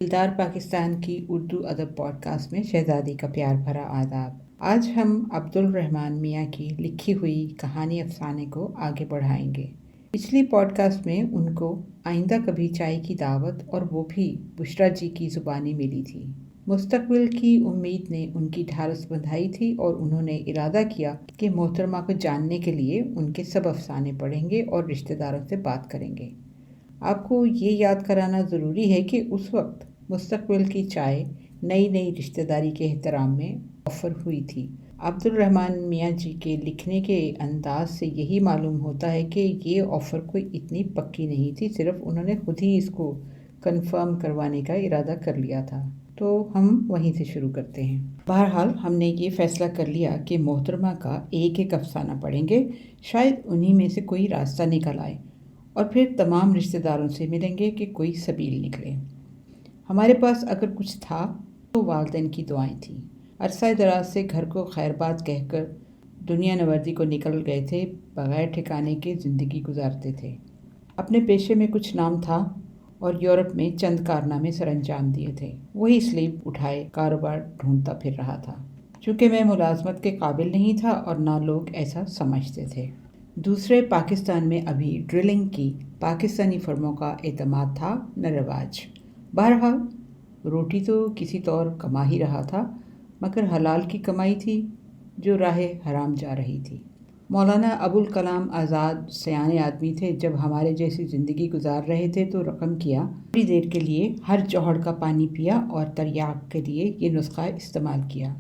दिलदार पाकिस्तान की उर्दू अदब पॉडकास्ट में शहजादी का प्यार भरा आदाब। आज हम अब्दुल रहमान मियाँ की लिखी हुई कहानी अफसाने को आगे बढ़ाएंगे। पिछली पॉडकास्ट में उनको आइंदा कभी चाय की दावत और वो भी बुशरा जी की ज़ुबानी मिली थी। मुस्तकबिल की उम्मीद ने उनकी ढारस बंधाई थी और उन्होंने इरादा किया कि मोहतरमा को जानने के लिए उनके सब अफसाने पढ़ेंगे और रिश्तेदारों से बात करेंगे। आपको ये याद कराना ज़रूरी है कि उस वक्त मुस्तकबिल की चाय नई नई रिश्तेदारी के एहतराम में ऑफ़र हुई थी। अब्दुल रहमान मियाँ जी के लिखने के अंदाज से यही मालूम होता है कि ये ऑफ़र कोई इतनी पक्की नहीं थी, सिर्फ उन्होंने खुद ही इसको कंफर्म करवाने का इरादा कर लिया था। तो हम वहीं से शुरू करते हैं। बहरहाल हमने ये फ़ैसला कर लिया कि मोहतरमा का एक एक अफसाना पढ़ेंगे, शायद उन्हीं में से कोई रास्ता निकल आए और फिर तमाम रिश्तेदारों से मिलेंगे कि कोई सबील निकले। हमारे पास अगर कुछ था तो वालिदैन की दुआएं थीं। अरसा दराज से घर को खैरबाद कहकर दुनिया नवर्दी को निकल गए थे, बग़ैर ठिकाने के ज़िंदगी गुजारते थे। अपने पेशे में कुछ नाम था और यूरोप में चंद कारनामे सरअंजाम दिए थे। वही स्लीव उठाए कारोबार ढूंढता फिर रहा था। चूँकि मैं मुलाजमत के काबिल नहीं था और ना लोग ऐसा समझते थे। दूसरे, पाकिस्तान में अभी ड्रिलिंग की पाकिस्तानी फर्मों का एतमाद था न रवाज। बहरहाल रोटी तो किसी तौर कमा ही रहा था, मगर हलाल की कमाई थी जो राहे हराम जा रही थी। मौलाना अबुल कलाम आज़ाद सयाने आदमी थे। जब हमारे जैसी ज़िंदगी गुजार रहे थे तो रकम किया, थोड़ी देर के लिए हर जौहर का पानी पिया और तरियाक के लिए ये नुस्खा इस्तेमाल किया।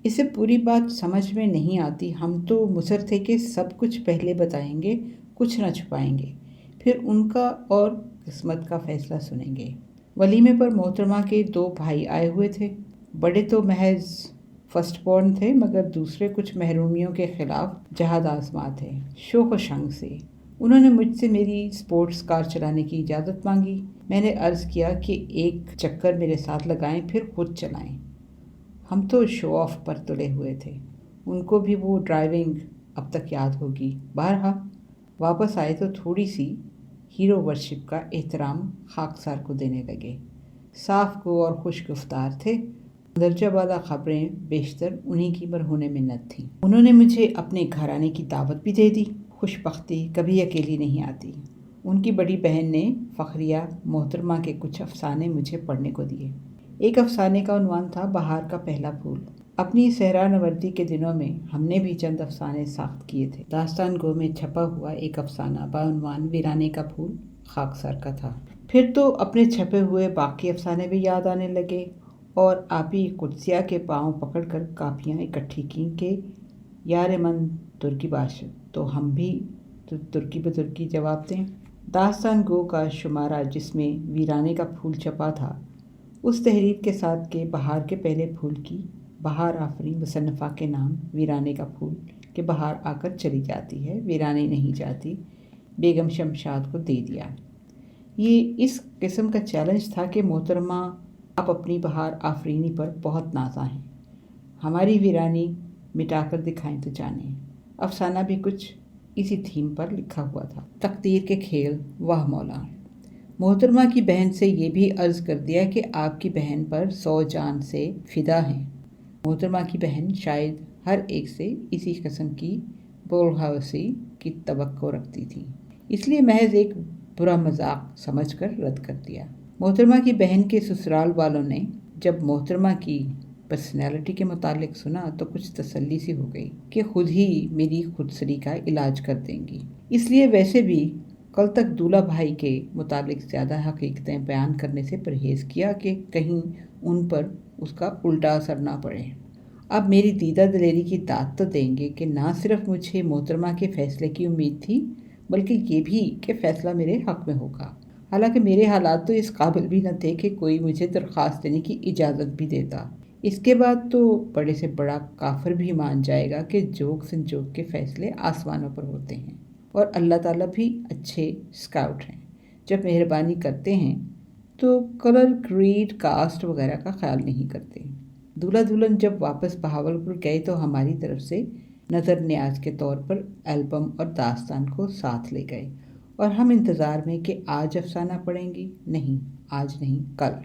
इसे पूरी बात समझ में नहीं आती। हम तो मुसर थे कि सब कुछ पहले बताएंगे, कुछ न छुपाएंगे, फिर उनका और किस्मत का फ़ैसला सुनेंगे। वलीमे पर मोहतरमा के 2 भाई आए हुए थे। बड़े तो महज फर्स्ट बॉर्न थे, मगर दूसरे कुछ महरूमियों के ख़िलाफ़ जहाद आज़मा थे। शौक़ व शंग से उन्होंने मुझसे मेरी स्पोर्ट्स कार चलाने की इजाज़त मांगी। मैंने अर्ज़ किया कि एक चक्कर मेरे साथ लगाएं, फिर खुद चलाएं। हम तो शो ऑफ पर तुले हुए थे। उनको भी वो ड्राइविंग अब तक याद होगी। बहरहाल वापस आए तो थोड़ी सी हीरो वर्शिप का एहतराम खाकसार को देने लगे। साफ गो और खुश गुफ्तार थे। दर्जा वाला ख़बरें बेशतर उन्हीं की मरहून मिन्नत थी। उन्होंने मुझे अपने घर आने की दावत भी दे दी। खुशबख्ती कभी अकेली नहीं आती। उनकी बड़ी बहन ने फ़खरिया मोहतरमा के कुछ अफसाने मुझे पढ़ने को दिए। एक अफसाने का उन्वान था बहार का पहला फूल। अपनी सहरा नवर्दी के दिनों में हमने भी चंद अफसाने साख्त किए थे। दास्तान गो में छपा हुआ एक अफसाना बाउनवान वीराने का फूल खाकसार का था। फिर तो अपने छपे हुए बाकी अफसाने भी याद आने लगे और आपी कुदसिया के पाँव पकड़कर कापियाँ इकट्ठी की कि यार मन तुर्की बाश, तो हम भी तो तुर्की बतुर्की जवाब दें। दास्तान गो का शुमारा जिसमें वीराने का फूल छपा था, उस तहरीर के साथ के बहार के पहले फूल की बहार आफरी मुसन्नफ़ा के नाम वीराने का फूल के बहार आकर चली जाती है, वीराने नहीं जाती, बेगम शमशाद को दे दिया। ये इस किस्म का चैलेंज था कि मोहतरमा आप अपनी बहार आफरीनी पर बहुत नाज़ा हैं, हमारी वीरानी मिटाकर दिखाएं तो जाने। अफसाना भी कुछ इसी थीम पर लिखा हुआ था। तकदीर के खेल, वाह मौला। मोहतरमा की बहन से ये भी अर्ज़ कर दिया कि आपकी बहन पर 100 जान से फ़िदा हैं। मोहतरमा की बहन शायद हर एक से इसी किस्म की बोलहवसी की तवक्को रखती थी, इसलिए महज एक बुरा मजाक समझकर रद्द कर दिया। मोहतरमा की बहन के ससुराल वालों ने जब मोहतरमा की पर्सनैलिटी के मुतालिक सुना तो कुछ तसल्ली सी हो गई कि खुद ही मेरी खुदसरी का इलाज कर देंगी। इसलिए वैसे भी कल तक दूल्हा भाई के मुतालिक ज़्यादा हकीकतें बयान करने से परहेज़ किया कि कहीं उन पर उसका उल्टा असर ना पड़े। अब मेरी दीदा दिलेरी की दाद तो देंगे कि ना सिर्फ मुझे मोहतरमा के फ़ैसले की उम्मीद थी, बल्कि ये भी कि फ़ैसला मेरे हक़ में होगा। हालांकि मेरे हालात तो इस काबिल भी न थे कि कोई मुझे दरख्वास्त देने की इजाज़त भी देता। इसके बाद तो बड़े से बड़ा काफिर भी मान जाएगा कि जोग संजोग के फ़ैसले आसमानों पर होते हैं और अल्लाह ताला भी अच्छे स्काउट हैं। जब मेहरबानी करते हैं तो कलर, क्रीड, कास्ट वगैरह का ख्याल नहीं करते। दूल्हा दुल्हन जब वापस बहावलपुर गए तो हमारी तरफ से नज़र न्याज के तौर पर एल्बम और दास्तान को साथ ले गए और हम इंतज़ार में कि आज अफसाना पढ़ेंगी। नहीं, आज नहीं, कल।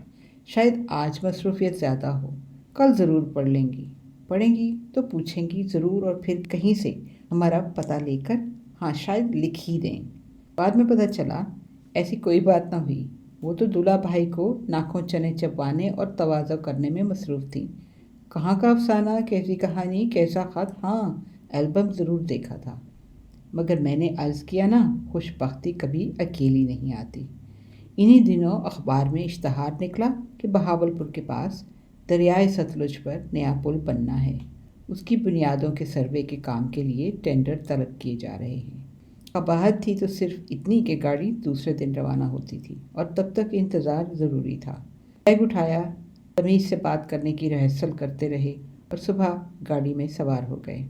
شاید آج مصروفیت زیادہ ہو، کل ضرور پڑھیں گی تو پوچھیں گی ضرور، اور پھر کہیں سے ہمارا پتہ لے کر ہاں شاید لکھ ہی دیں۔ بعد میں پتہ چلا ایسی کوئی بات نہ ہوئی، وہ تو دلہا بھائی کو ناکوں چنے چبوانے اور تواضع کرنے میں مصروف تھیں۔ کہاں کا افسانہ، کیسی کہانی، کیسا خط، ہاں البم ضرور دیکھا تھا۔ مگر میں نے عرض کیا نا، خوش بختی کبھی اکیلی نہیں آتی۔ انہی دنوں اخبار میں اشتہار نکلا کہ بہاولپور کے پاس دریائے ستلج پر نیا پل بننا ہے۔ اس کی بنیادوں کے سروے کے کام کے لیے ٹینڈر طلب کیے جا رہے ہیں۔ قباحت تھی تو صرف اتنی کہ گاڑی دوسرے دن روانہ ہوتی تھی اور تب تک انتظار ضروری تھا۔ بیگ اٹھایا، تمیز سے بات کرنے کی ریہرسل کرتے رہے اور صبح گاڑی میں سوار ہو گئے۔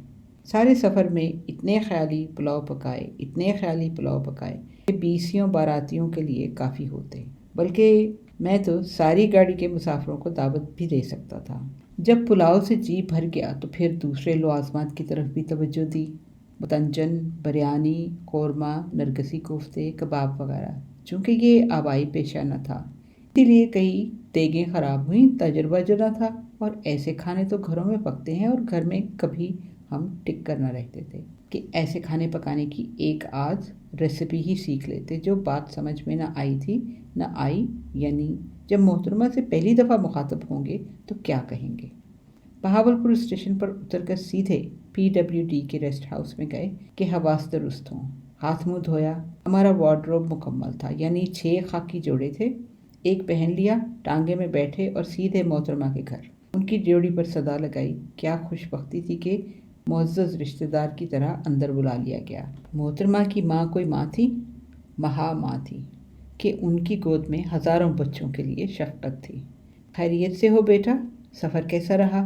سارے سفر میں اتنے خیالی پلاؤ پکائے کہ 20 باراتیوں کے لیے کافی ہوتے، بلکہ میں تو ساری گاڑی کے مسافروں کو دعوت بھی دے سکتا تھا۔ جب پلاؤ سے جی بھر گیا تو پھر دوسرے لوازمات کی طرف بھی توجہ دی، متنجن، بریانی، قورمہ، نرگسی کوفتے، کباب وغیرہ۔ چونکہ یہ آبائی پیشہ نہ تھا، اسی لیے کئی دیگیں خراب ہوئیں، تجربہ جو نہ تھا، اور ایسے کھانے تو گھروں میں پکتے ہیں اور گھر میں کبھی ہم ٹک کر نہ رہتے تھے کہ ایسے کھانے پکانے کی ایک آدھ ریسیپی ہی سیکھ لیتے۔ جو بات سمجھ میں نہ آئی یعنی جب محترمہ سے پہلی دفعہ مخاطب ہوں گے تو کیا کہیں گے۔ بہاولپور اسٹیشن پر اتر کر سیدھے PWD کے ریسٹ ہاؤس میں گئے کہ حواس درست ہوں۔ ہاتھ منہ دھویا، ہمارا وارڈروب مکمل تھا، یعنی 6 خاکی جوڑے تھے۔ ایک پہن لیا، ٹانگے میں بیٹھے اور سیدھے محترمہ کے گھر۔ ان کی ڈیوڑی پر صدا لگائی۔ کیا خوش بختی تھی کہ معزز رشتہ دار کی طرح اندر بلا لیا گیا۔ محترمہ کی ماں کوئی ماں تھی، ماں تھی کہ ان کی گود میں ہزاروں بچوں کے لیے شفقت تھی۔ خیریت سے ہو بیٹا؟ سفر کیسا رہا؟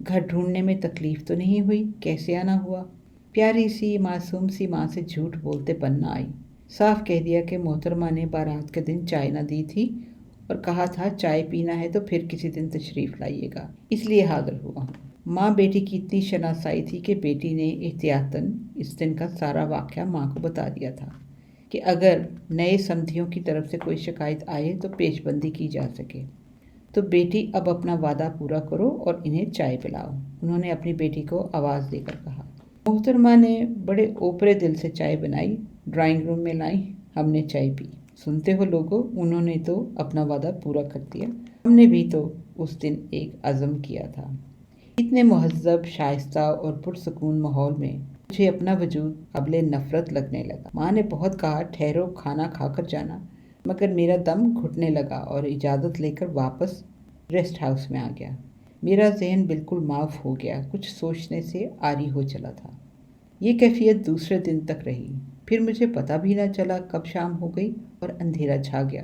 گھر ڈھونڈنے میں تکلیف تو نہیں ہوئی؟ کیسے آنا ہوا؟ پیاری سی معصوم سی ماں سے جھوٹ بولتے بن نہ آئی۔ صاف کہہ دیا کہ محترمہ نے بارات کے دن چائے نہ دی تھی اور کہا تھا چائے پینا ہے تو پھر کسی دن تشریف لائیے گا، اس لیے حاضر ہوا ہوں۔ ماں بیٹی کی اتنی شناسائی تھی کہ بیٹی نے احتیاطاً اس دن کا سارا واقعہ ماں کو بتا دیا تھا کہ اگر نئے سمدھیوں کی طرف سے کوئی شکایت آئے تو پیش بندی کی جا سکے۔ تو بیٹی اب اپنا وعدہ پورا کرو اور انہیں چائے پلاؤ، انہوں نے اپنی بیٹی کو آواز دے کر کہا۔ محترمہ نے بڑے اوپرے دل سے چائے بنائی، ڈرائنگ روم میں لائیں، ہم نے چائے پی۔ سنتے ہو لوگو، انہوں نے تو اپنا وعدہ پورا کر دیا، ہم نے بھی تو اس دن ایک عزم کیا تھا۔ اتنے مہذب، شائستہ اور پرسکون ماحول میں مجھے اپنا وجود قابل نفرت لگنے لگا۔ ماں نے بہت کہا ٹھہرو، کھانا کھا کر جانا، مگر میرا دم گھٹنے لگا اور اجازت لے کر واپس ریسٹ ہاؤس میں آ گیا۔ میرا ذہن بالکل معاف ہو گیا، کچھ سوچنے سے عاری ہو چلا تھا۔ یہ کیفیت دوسرے دن تک رہی، پھر مجھے پتہ بھی نہ چلا کب شام ہو گئی اور اندھیرا چھا گیا۔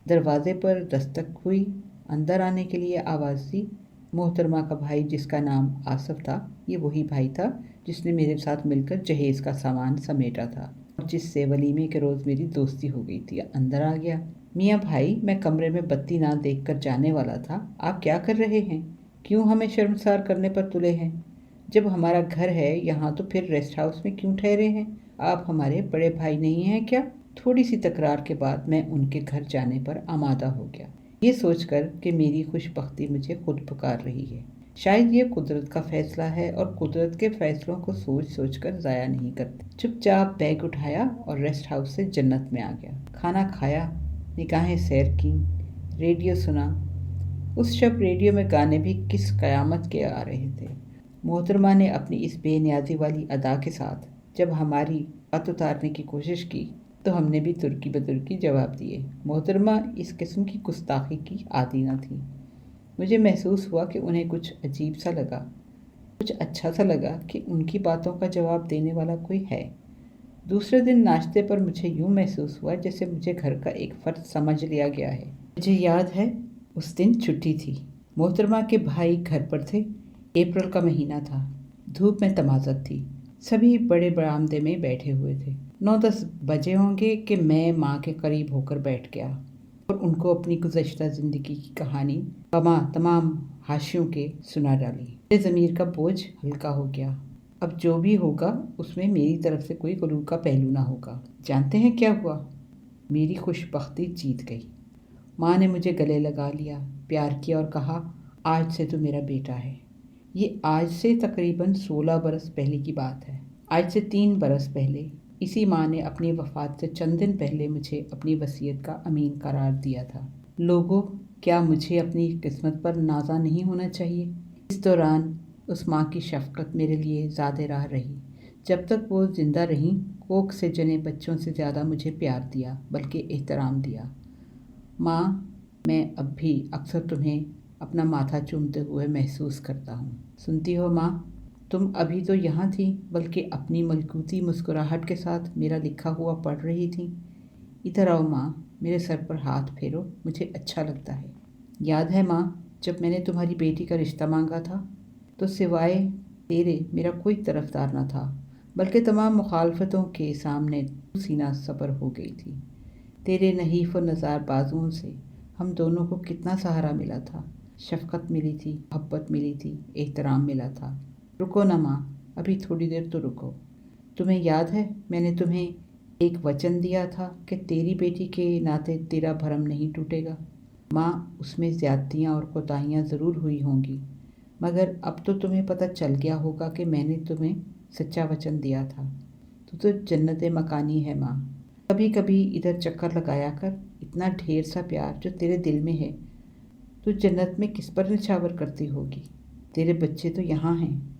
دروازے پر دستک ہوئی، اندر آنے کے لیے آواز دی۔ محترمہ کا بھائی جس کا نام آصف تھا، یہ وہی بھائی تھا جس نے میرے ساتھ مل کر جہیز کا سامان سمیٹا تھا اور جس سے ولیمے کے روز میری دوستی ہو گئی تھی، اندر آ گیا۔ میاں بھائی، میں کمرے میں بتی نہ دیکھ کر جانے والا تھا، آپ کیا کر رہے ہیں؟ کیوں ہمیں شرمسار کرنے پر تلے ہیں؟ جب ہمارا گھر ہے یہاں تو پھر ریسٹ ہاؤس میں کیوں ٹھہرے ہیں؟ آپ ہمارے بڑے بھائی نہیں ہیں کیا؟ تھوڑی سی تکرار کے بعد میں ان کے گھر جانے پر آمادہ ہو گیا، یہ سوچ کر کہ میری خوش بختی مجھے خود پکار رہی ہے۔ شاید یہ قدرت کا فیصلہ ہے اور قدرت کے فیصلوں کو سوچ سوچ کر ضائع نہیں کرتے۔ چپ چاپ بیگ اٹھایا اور ریسٹ ہاؤس سے جنت میں آ گیا۔ کھانا کھایا، نگاہیں سیر کی، ریڈیو سنا۔ اس شب ریڈیو میں گانے بھی کس قیامت کے آ رہے تھے۔ محترمہ نے اپنی اس بے نیازی والی ادا کے ساتھ جب ہماری بات اتارنے کی کوشش کی تو ہم نے بھی ترکی بترکی جواب دیے۔ محترمہ اس قسم کی گستاخی کی عادی نہ تھی۔ مجھے محسوس ہوا کہ انہیں کچھ عجیب سا لگا، کچھ اچھا سا لگا کہ ان کی باتوں کا جواب دینے والا کوئی ہے۔ دوسرے دن ناشتے پر مجھے یوں محسوس ہوا جیسے مجھے گھر کا ایک فرد سمجھ لیا گیا ہے۔ مجھے یاد ہے اس دن چھٹی تھی، محترمہ کے بھائی گھر پر تھے، اپریل کا مہینہ تھا، دھوپ میں تمازت تھی، سبھی بڑے برآمدے میں بیٹھے ہوئے تھے۔ 9-10 بجے ہوں گے کہ میں ماں کے قریب ہو کر بیٹھ گیا اور ان کو اپنی گزشتہ زندگی کی کہانی تمام حاشیوں کے سنا ڈالی۔ میرے ضمیر کا بوجھ ہلکا ہو گیا۔ اب جو بھی ہوگا اس میں میری طرف سے کوئی غلو کا پہلو نہ ہوگا۔ جانتے ہیں کیا ہوا؟ میری خوش بختی جیت گئی۔ ماں نے مجھے گلے لگا لیا، प्यार किया और कहा, आज से तो मेरा बेटा है। ये आज से तकरीबन 16 बरस पहले की बात है। आज से 3 बरस पहले इसी माँ ने अपनी वफ़ात से चंद दिन पहले मुझे अपनी वसीयत का अमीन करार दिया था। लोगों, क्या मुझे अपनी किस्मत पर नाज़ा नहीं होना चाहिए? इस दौरान उस माँ की शफ़क़त मेरे लिए ज़्यादा राह रही। जब तक वो ज़िंदा रहीं, कोख से जने बच्चों से ज़्यादा मुझे प्यार दिया, बल्कि एहतराम दिया। माँ, मैं अब भी अक्सर तुम्हें अपना माथा चूमते हुए महसूस करता हूँ। सुनती हो माँ, तुम अभी तो यहाँ थी, बल्कि अपनी मलकूती मुस्कुराहट के साथ मेरा लिखा हुआ पढ़ रही थी। इधर आओ माँ, मेरे सर पर हाथ फेरो, मुझे अच्छा लगता है। याद है माँ, जब मैंने तुम्हारी बेटी का रिश्ता मांगा था तो सिवाय तेरे मेरा कोई तरफदार न था, बल्कि तमाम मुखालफतों के सामने सीना सबर हो गई थी। तेरे नहीफ और नज़ार बाजुओं से हम दोनों को कितना सहारा मिला था, शफ़क़त मिली थी, मोहब्बत मिली थी, एहतराम मिला था। रुको ना माँ, अभी थोड़ी देर तो रुको। तुम्हें याद है मैंने तुम्हें एक वचन दिया था कि तेरी बेटी के नाते तेरा भरम नहीं टूटेगा। माँ, उसमें ज़्यादतियाँ और कोताहियाँ ज़रूर हुई होंगी, मगर अब तो तुम्हें पता चल गया होगा कि मैंने तुम्हें सच्चा वचन दिया था। तो जन्नत मकानी है माँ। कभी कभी इधर चक्कर लगाया कर। इतना ढेर सा प्यार जो तेरे दिल में है, तो जन्नत में किस पर निछावर करती होगी? तेरे बच्चे तो यहाँ हैं।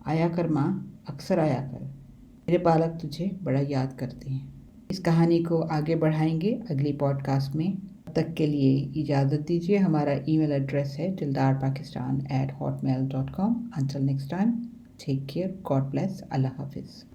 आया कर माँ, अक्सर आया कर। मेरे बालक तुझे बड़ा याद करते हैं। इस कहानी को आगे बढ़ाएंगे अगली पॉडकास्ट में। तब तक के लिए इजाज़त दीजिए। हमारा ईमेल एड्रेस है dildarpakistan@hotmail.com। Until next time, take care, God bless, Allah Hafiz.